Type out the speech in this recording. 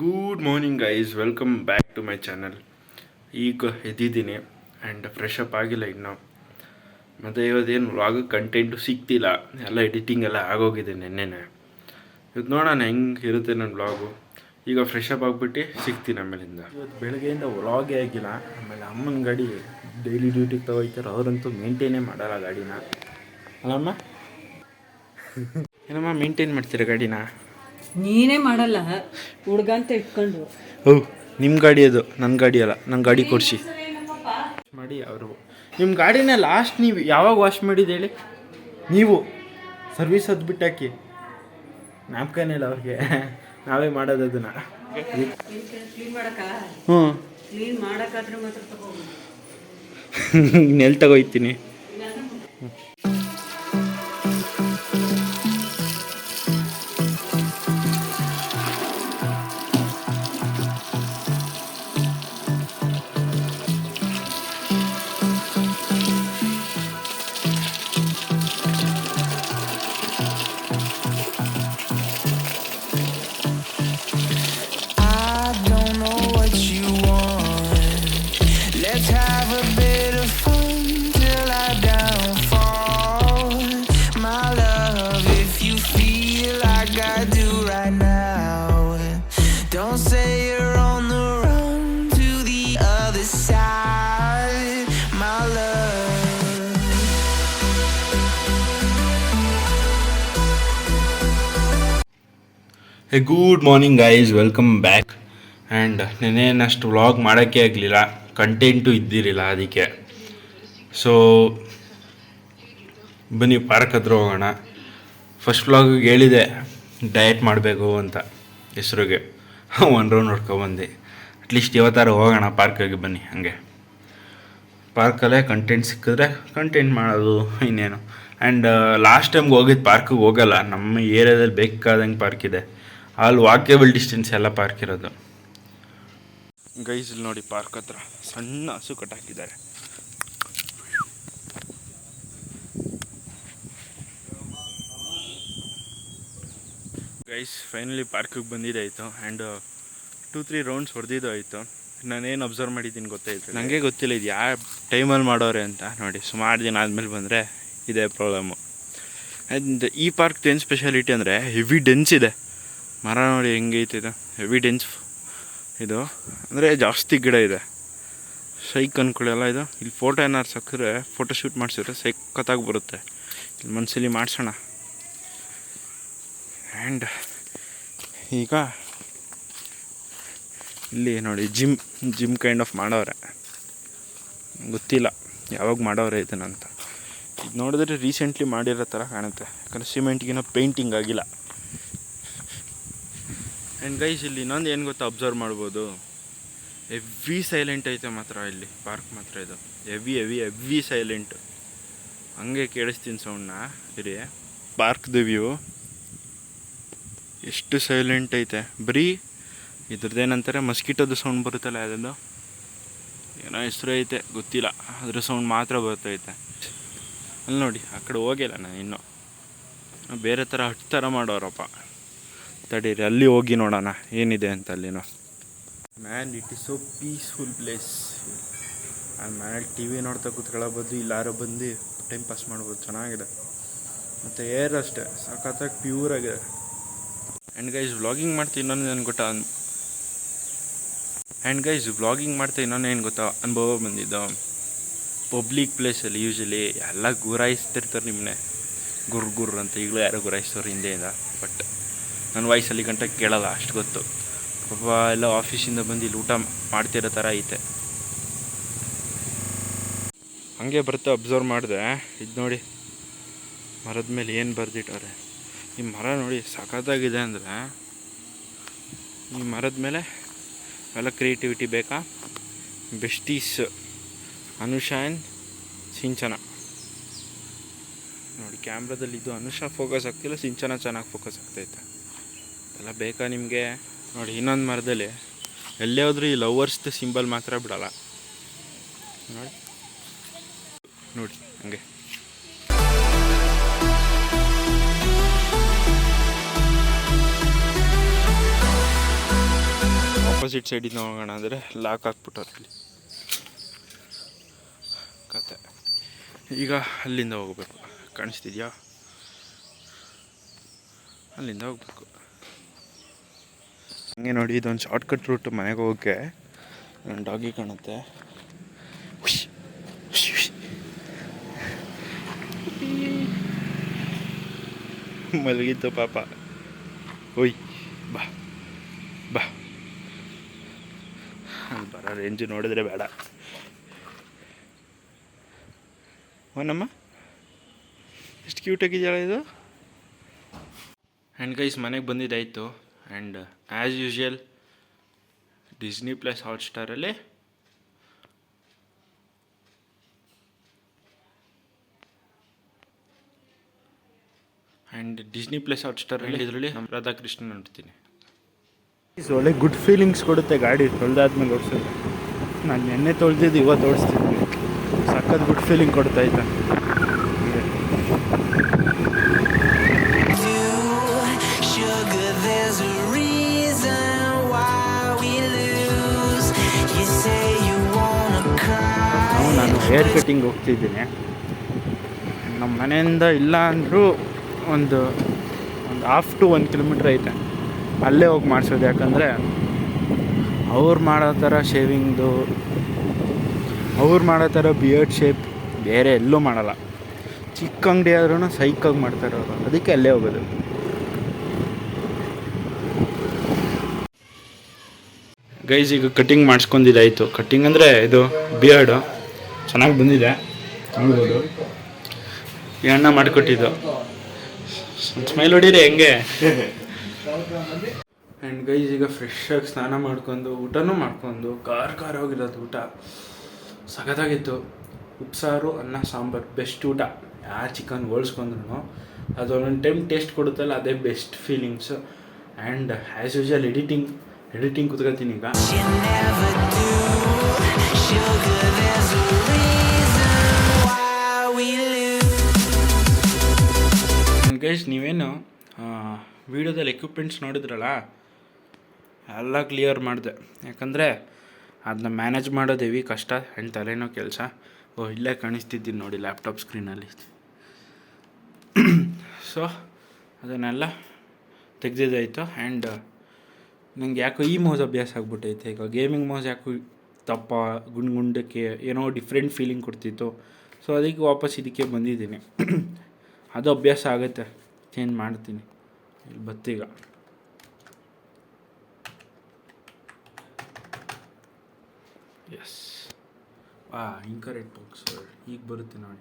Good morning guys, welcome back to my channel. ಈಗ ಎದ್ದಿದ್ದೀನಿ and fresh up ಆಗಿಲ್ಲ ಇನ್ನು. ಮತ್ತು ಇವತ್ತೇನು ವ್ಲಾಗ್ ಕಂಟೆಂಟು ಸಿಗ್ತಿಲ್ಲ, ಎಲ್ಲ ಎಡಿಟಿಂಗ್ ಎಲ್ಲ ಆಗೋಗಿದೆ ನೆನ್ನೆನೇ. ಇವತ್ತು ನೋಡೋಣ ಹೆಂಗೆ ಇರುತ್ತೆ ನನ್ನ ವ್ಲಾಗು. ಈಗ ಫ್ರೆಶ್ ಅಪ್ ಆಗಿಬಿಟ್ಟು ಸಿಗ್ತೀನಿ ಆಮೇಲಿಂದ. ಇವತ್ತು ಬೆಳಗ್ಗೆಯಿಂದ ವ್ಲಾಗೇ ಆಗಿಲ್ಲ. ಆಮೇಲೆ ಅಮ್ಮನ ಗಾಡಿ ಡೈಲಿ ಡ್ಯೂಟಿಗೆ ತಗೋಯ್ತಾರೆ, ಅವರಂತೂ ಮೇಂಟೈನೇ ಮಾಡಲ್ಲ ಗಾಡಿನ. ಅಲ್ಲಮ್ಮ ಏನಮ್ಮ ಮೇಂಟೈನ್ ಮಾಡ್ತೀರಾ ಗಾಡಿನ? ನೀನೇ ಮಾಡಲ್ಲ, ಹುಡುಗ ಅಂತ ಇಟ್ಕೊಂಡು. ನಿಮ್ಮ ಗಾಡಿ ಅದು, ನನ್ನ ಗಾಡಿ ಅಲ್ಲ. ನನ್ನ ಗಾಡಿ ಕೊಡಿಸಿ ಮಾಡಿ ಅವರು. ನಿಮ್ಮ ಗಾಡಿನ ಲಾಸ್ಟ್ ನೀವು ಯಾವಾಗ ವಾಶ್ ಮಾಡಿದ್ದು ಹೇಳಿ? ನೀವು ಸರ್ವಿಸ್ ಅದು ಬಿಟ್ಟಾಕಿ ಜ್ಞಾಪಕನೇ ಇಲ್ಲ ಅವ್ರಿಗೆ. ನಾವೇ ಮಾಡೋದು ಅದನ್ನು. ಕ್ಲೀನ್ ಮಾಡಕ್ಕಾದ್ರೆ ಮಾತ್ರ ತಗೋ. ನೆಲ್ ತಗೋಯ್ತೀನಿ. Don't say you're on the run to the other side, my love. Hey good morning guys, welcome back. And ನೆನ್ನೇನಷ್ಟು ವ್ಲಾಗ್ ಮಾಡೋಕ್ಕೆ ಆಗಲಿಲ್ಲ, ಕಂಟೆಂಟು ಇದ್ದಿರಲಿಲ್ಲ ಅದಕ್ಕೆ. ಸೊ ಬನ್ನಿ ಪಾರ್ಕ್ ಹತ್ರ ಹೋಗೋಣ. ಫಸ್ಟ್ ವ್ಲಾಗಿಗೆ ಹೇಳಿದೆ ಡಯಟ್ ಮಾಡಬೇಕು ಅಂತ ಹೆಸ್ರಿಗೆ. ಒಂದು ರೌಂಡ್ ನೋಡ್ಕೊಬಂದು ಅಟ್ಲೀಸ್ಟ್ ಇವತ್ತಾರು ಹೋಗೋಣ ಪಾರ್ಕಿಗೆ. ಬನ್ನಿ ಹಂಗೆ ಪಾರ್ಕಲ್ಲೇ ಕಂಟೆಂಟ್ ಸಿಕ್ಕಿದ್ರೆ ಕಂಟೆಂಟ್ ಮಾಡೋದು ಇನ್ನೇನು. ಆ್ಯಂಡ್ ಲಾಸ್ಟ್ ಟೈಮ್ಗೆ ಹೋಗಿದ್ದು ಪಾರ್ಕಿಗೆ ಹೋಗಲ್ಲ, ನಮ್ಮ ಏರಿಯಾದಲ್ಲಿ ಬೇಕಾದಂಗೆ ಪಾರ್ಕ್ ಇದೆ, ಅಲ್ಲಿ ವಾಕೇಬಲ್ ಡಿಸ್ಟೆನ್ಸ್ ಎಲ್ಲ ಪಾರ್ಕ್ ಇರೋದು. ಗೈಸ್ ಇಲ್ಲಿ ನೋಡಿ, ಪಾರ್ಕ್ ಹತ್ರ ಸಣ್ಣ ಹಸು ಕಟ್ಟಾಕಿದ್ದಾರೆ. ಗೈಸ್ ಫೈನಲಿ ಪಾರ್ಕಿಗೆ ಬಂದಿದ್ದಾಯಿತು. ಆ್ಯಂಡ್ 2-3 ರೌಂಡ್ಸ್ ಹೊಡೆದಿದ್ದು ಆಯಿತು. ನಾನೇನು ಅಬ್ಸರ್ವ್ ಮಾಡಿದ್ದೀನಿ ಗೊತ್ತಾಯಿತು, ನನಗೆ ಗೊತ್ತಿಲ್ಲ ಇದು ಯಾವ ಟೈಮಲ್ಲಿ ಮಾಡೋರೆ ಅಂತ. ನೋಡಿ, ಸುಮಾರು ದಿನ ಆದಮೇಲೆ ಬಂದರೆ ಇದೇ ಪ್ರಾಬ್ಲಮ್ಮು. ಆ್ಯಂಡ್ ಈ ಪಾರ್ಕ್ದು ಏನು ಸ್ಪೆಷಾಲಿಟಿ ಅಂದರೆ ಹೆವಿ ಡೆನ್ಸ್ ಇದೆ. ಮರ ನೋಡಿ ಹೆಂಗೈತೆ ಇದು, ಹೆವಿ ಡೆನ್ಸ್ ಇದು, ಅಂದರೆ ಜಾಸ್ತಿ ಗಿಡ ಇದೆ. ಸೈಕ್ ಅಂದ್ಕೊಳ್ಳಲ್ಲ ಇದು. ಇಲ್ಲಿ ಫೋಟೋ ಏನಾರು ಸಕ್ಕರೆ ಫೋಟೋ ಶೂಟ್ ಮಾಡಿಸಿದ್ರೆ ಸೈಕತ್ತಾಗಿ ಬರುತ್ತೆ. ಇಲ್ಲಿ ಮನಸ್ಸಲ್ಲಿ ಮಾಡಿಸೋಣ. ಆ್ಯಂಡ್ ಈಗ ಇಲ್ಲಿ ನೋಡಿ ಜಿಮ್ ಕೈಂಡ್ ಆಫ್ ಮಾಡೋರೆ. ಗೊತ್ತಿಲ್ಲ ಯಾವಾಗ ಮಾಡೋರೆ ಇದನ್ನಂತ. ಇದು ನೋಡಿದ್ರೆ ರೀಸೆಂಟ್ಲಿ ಮಾಡಿರೋ ಥರ ಕಾಣುತ್ತೆ, ಯಾಕಂದರೆ ಸಿಮೆಂಟ್ಗಿನ ಪೇಂಟಿಂಗ್ ಆಗಿಲ್ಲ. ಆ್ಯಂಡ್ ಗೈಸ್ ಇಲ್ಲಿ ಇನ್ನೊಂದು ಏನು ಗೊತ್ತಾ ಅಬ್ಸರ್ವ್ ಮಾಡ್ಬೋದು, ಹೆವಿ ಸೈಲೆಂಟ್ ಐತೆ ಮಾತ್ರ ಇಲ್ಲಿ ಪಾರ್ಕ್ ಮಾತ್ರ. ಇದು ಹೆವಿ ಸೈಲೆಂಟು. ಹಂಗೆ ಕೇಳಿಸ್ತೀನಿ ಸೌಂಡ್ನ. ಇರಿ, ಪಾರ್ಕ್ದು ವ್ಯೂ ಎಷ್ಟು ಸೈಲೆಂಟ್ ಐತೆ. ಬರೀ ಇದ್ರದ್ದೇನಂತಾರೆ ಮಸ್ಕಿಟೋದು ಸೌಂಡ್ ಬರುತ್ತಲ್ಲ, ಅದೊಂದು ಏನೋ ಹೆಸರು ಐತೆ ಗೊತ್ತಿಲ್ಲ, ಅದ್ರ ಸೌಂಡ್ ಮಾತ್ರ ಬರ್ತೈತೆ. ಅಲ್ಲಿ ನೋಡಿ, ಆ ಕಡೆ ಹೋಗಿಲ್ಲ ನಾನು ಇನ್ನೂ. ಬೇರೆ ಥರ ಹಟ್ಟು ಥರ ಮಾಡೋರಪ್ಪ. ತಡೀರಿ ಅಲ್ಲಿ ಹೋಗಿ ನೋಡೋಣ ಏನಿದೆ ಅಂತ ಅಲ್ಲಿನೋ. Man it is so peaceful place. ಅಲ್ಲಿ ಮನೇಲಿ ಟಿ ವಿ ನೋಡ್ತಾ ಕೂತ್ಕೊಳ್ಳೋಬೋದು, ಇಲ್ಲಾರೋ ಬಂದು ಟೈಮ್ ಪಾಸ್ ಮಾಡ್ಬೋದು. ಚೆನ್ನಾಗಿದೆ. ಮತ್ತು ಏರ್ ಅಷ್ಟೇ ಸಖತ್ತಾಗಿ ಪ್ಯೂರಾಗಿದೆ. ಆ್ಯಂಡ್ ಗೈಸ್ ವ್ಲಾಗಿಂಗ್ ಮಾಡ್ತಾ ಇನ್ನೊಂದು ಏನು ಗೊತ್ತಾ ಅನುಭವ ಬಂದಿದ್ದು. ಪಬ್ಲಿಕ್ ಪ್ಲೇಸಲ್ಲಿ ಯೂಶಲಿ ಎಲ್ಲ ಗುರಾಯಿಸ್ತಿರ್ತಾರೆ ನಿಮ್ಮನ್ನೇ, ಗುರ್ರ ಅಂತ. ಈಗಲೂ ಯಾರೋ ಗುರಾಯಿಸ್ತವ್ರು ಹಿಂದೆಯಿಂದ. ಬಟ್ ನನ್ನ ವಾಯ್ಸಲ್ಲಿ ಗಂಟೆ ಕೇಳಲ್ಲ, ಅಷ್ಟು ಗೊತ್ತು. ಪಾಪ ಎಲ್ಲ ಆಫೀಸಿಂದ ಬಂದು ಇಲ್ಲಿ ಊಟ ಮಾಡ್ತಿರೋ ಥರ ಐತೆ. ಹಂಗೆ ಬರ್ತಾ ಅಬ್ಸರ್ವ್ ಮಾಡಿದೆ. ಇದು ನೋಡಿ, ಮರದ ಮೇಲೆ ಏನು ಬರೆದಿಟ್ಟವ್ರೆ. ಈ ಮರ ನೋಡಿ ಸಖತ್ತಾಗಿದೆ. ಅಂದರೆ ಈ ಮರದ ಮೇಲೆ ಎಲ್ಲ ಕ್ರಿಯೇಟಿವಿಟಿ ಬೇಕಾ. ಬೆಸ್ಟೀಸ್ ಅನುಷಾ ಆ್ಯಂಡ್ ಸಿಂಚನ. ನೋಡಿ ಕ್ಯಾಮ್ರಾದಲ್ಲಿ ಇದು ಅನುಷಾ ಫೋಕಸ್ ಆಗ್ತಿಲ್ಲ, ಸಿಂಚನ ಚೆನ್ನಾಗಿ ಫೋಕಸ್ ಆಗ್ತೈತೆ. ಎಲ್ಲ ಬೇಕಾ ನಿಮಗೆ? ನೋಡಿ ಇನ್ನೊಂದು ಮರದಲ್ಲಿ ಎಲ್ಲೇ ಹೋದ್ರೂ ಈ ಲವರ್ಸ್ದು ಸಿಂಬಲ್ ಮಾತ್ರ ಬಿಡಲ್ಲ. ನೋಡಿ ಹಂಗೆ. ಆಪೋಸಿಟ್ ಸೈಡಿಂದ ಹೋಗೋಣ ಅಂದರೆ ಲಾಕ್ ಹಾಕ್ಬಿಟ್ಟವ್ರೆ ಇಲ್ಲಿ ಕತೆ. ಈಗ ಅಲ್ಲಿಂದ ಹೋಗಬೇಕು, ಕಾಣಿಸ್ತಿದ್ಯಾ? ಅಲ್ಲಿಂದ ಹೋಗ್ಬೇಕು. ಹಂಗೆ ನೋಡಿ, ಇದೊಂದು ಶಾರ್ಟ್ಕಟ್ ರೂಟ್ ಮನೆಗೆ ಹೋಗೋಕ್ಕೆ. ನನ್ನ ಡಾಗಿ ಕಾಣುತ್ತೆ. ಮಲಗಿತ್ತು ಪಾಪ. ಓಯ್ ಬಾ ಬಾ, ಅಲ್ಲಿ ಬರೋ ರೇಂಜು ನೋಡಿದ್ರೆ ಬೇಡ. ಓನಮ್ಮ ಎಷ್ಟು ಕ್ಯೂಟಾಗಿದೆಯಲ್ಲ ಇದು. ಆ್ಯಂಡ್ ಗೈಸ್, ಮನೆಗೆ ಬಂದಿದ್ದಾಯಿತು. And as usual Disney plus ಹಾಟ್ಸ್ಟಾರಲ್ಲಿ ಇದರಲ್ಲಿ ನಮ್ಮ ರಾಧಾಕೃಷ್ಣ ನೋಡ್ತೀನಿ. ಒಳ್ಳೆ ಗುಡ್ ಫೀಲಿಂಗ್ಸ್ ಕೊಡುತ್ತೆ ಗಾಡಿ ತೊಳೆದಾದ್ಮೇಲೆ ಓಡಿಸೋದು. ನಾನು ನೆನ್ನೆ ತೊಳೆದಿದ್ದು ಇವತ್ತು ಓಡಿಸ್ತಿದ್ವಿ. ಸಖತ್ ಗುಡ್ ಫೀಲಿಂಗ್ ಕೊಡ್ತಾ ಇದ್ದ. ನಾನು ಹೇರ್ ಕಟ್ಟಿಂಗ್ ಹೋಗ್ತಿದ್ದೀನಿ. ನಮ್ಮ ಮನೆಯಿಂದ ಇಲ್ಲ ಅಂದರೂ ಒಂದು 1/2 to 1 ಕಿಲೋಮೀಟ್ರ್ ಐತೆ. ಅಲ್ಲೇ ಹೋಗಿ ಮಾಡಿಸೋದು. ಯಾಕಂದರೆ ಅವ್ರು ಮಾಡೋ ಥರ ಶೇವಿಂಗ್ದು, ಅವ್ರು ಮಾಡೋ ಥರ ಬಿಯರ್ಡ್ ಶೇಪ್ ಬೇರೆ ಎಲ್ಲೂ ಮಾಡಲ್ಲ. ಚಿಕ್ಕ ಅಂಗಡಿ ಆದ್ರೂ ಸೈಕಾಗಿ ಮಾಡ್ತಾರೆ ಅವರು. ಅದಕ್ಕೆ ಅಲ್ಲೇ ಹೋಗೋದು. ಗೈಸ್, ಈಗ ಕಟ್ಟಿಂಗ್ ಮಾಡಿಸ್ಕೊಂಡಿದ್ದಾಯಿತು. ಕಟ್ಟಿಂಗ್ ಅಂದರೆ ಇದು ಬಿಯರ್ಡು ಚೆನ್ನಾಗಿ ಬಂದಿದೆ, ನೋಡ್ಬೋದು. ಈ ಅಣ್ಣ ಮಾಡಿಕೊಟ್ಟಿದ್ದು. ಸ್ಮೈಲ್ ಹೊಡೀರಿ ಹೆಂಗೆ. ಆ್ಯಂಡ್ ಗೈಸ್, ಈಗ ಫ್ರೆಶ್ಶಾಗಿ ಸ್ನಾನ ಮಾಡ್ಕೊಂಡು ಊಟನೂ ಮಾಡ್ಕೊಂಡು ಖಾರ ಹೋಗಿರೋದು ಊಟ ಸಖತ್ತಾಗಿತ್ತು. ಉಪ್ಸಾರು, ಅನ್ನ, ಸಾಂಬಾರು ಬೆಸ್ಟ್ ಊಟ. ಯಾರು ಚಿಕನ್ ಹೋಲ್ಸ್ಕೊಂಡ್ರು ಅದು ಒಂದೊಂದು ಟೈಮ್ ಟೇಸ್ಟ್ ಕೊಡುತ್ತಲ್ಲ, ಅದೇ best feelings. And as usual editing ಕೂತ್ಕೊಳ್ತೀನಿ ಈಗ. ಗೈಸ್, ನೀವೇನು ವೀಡಿಯೋದಲ್ಲಿ ಎಕ್ವಿಪ್ಮೆಂಟ್ಸ್ ನೋಡಿದ್ರಲ್ಲ, ಎಲ್ಲ ಕ್ಲಿಯರ್ ಮಾಡಿದೆ. ಯಾಕಂದರೆ ಅದನ್ನ ಮ್ಯಾನೇಜ್ ಮಾಡೋದು ಹೆವಿ ಕಷ್ಟ ಆ್ಯಂಡ್ ತಲೆನೋ ಕೆಲಸ. ಇಲ್ಲೇ ಕಾಣಿಸ್ತಿದ್ದೀನಿ ನೋಡಿ ಲ್ಯಾಪ್ಟಾಪ್ ಸ್ಕ್ರೀನಲ್ಲಿ. ಸೊ ಅದನ್ನೆಲ್ಲ ತೆಗೆದಿದ್ದಾಯಿತು. ಆ್ಯಂಡ್ ನನಗೆ ಯಾಕೋ ಈ ಮೌಸ್ ಅಭ್ಯಾಸ ಆಗ್ಬಿಟ್ಟೈತೆ. ಈಗ ಗೇಮಿಂಗ್ ಮೌಸ್ ಯಾಕೋ ದಪ್ಪ ಗುಂಡಕ್ಕೆ ಏನೋ ಡಿಫ್ರೆಂಟ್ ಫೀಲಿಂಗ್ ಕೊಡ್ತಿತ್ತು. ಸೊ ಅದಕ್ಕೆ ವಾಪಸ್ ಇದಕ್ಕೆ ಬಂದಿದ್ದೀನಿ. ಅದು ಅಭ್ಯಾಸ ಆಗುತ್ತೆ, ಚೇಂಜ್ ಮಾಡ್ತೀನಿ. ಇಲ್ಲಿ ಬತ್ತೀಗ ಎಸ್. ಇಂಕರೆಕ್ಟ್ ಬಾಕ್ಸ್ ಈಗ ಬರುತ್ತೆ ನೋಡಿ.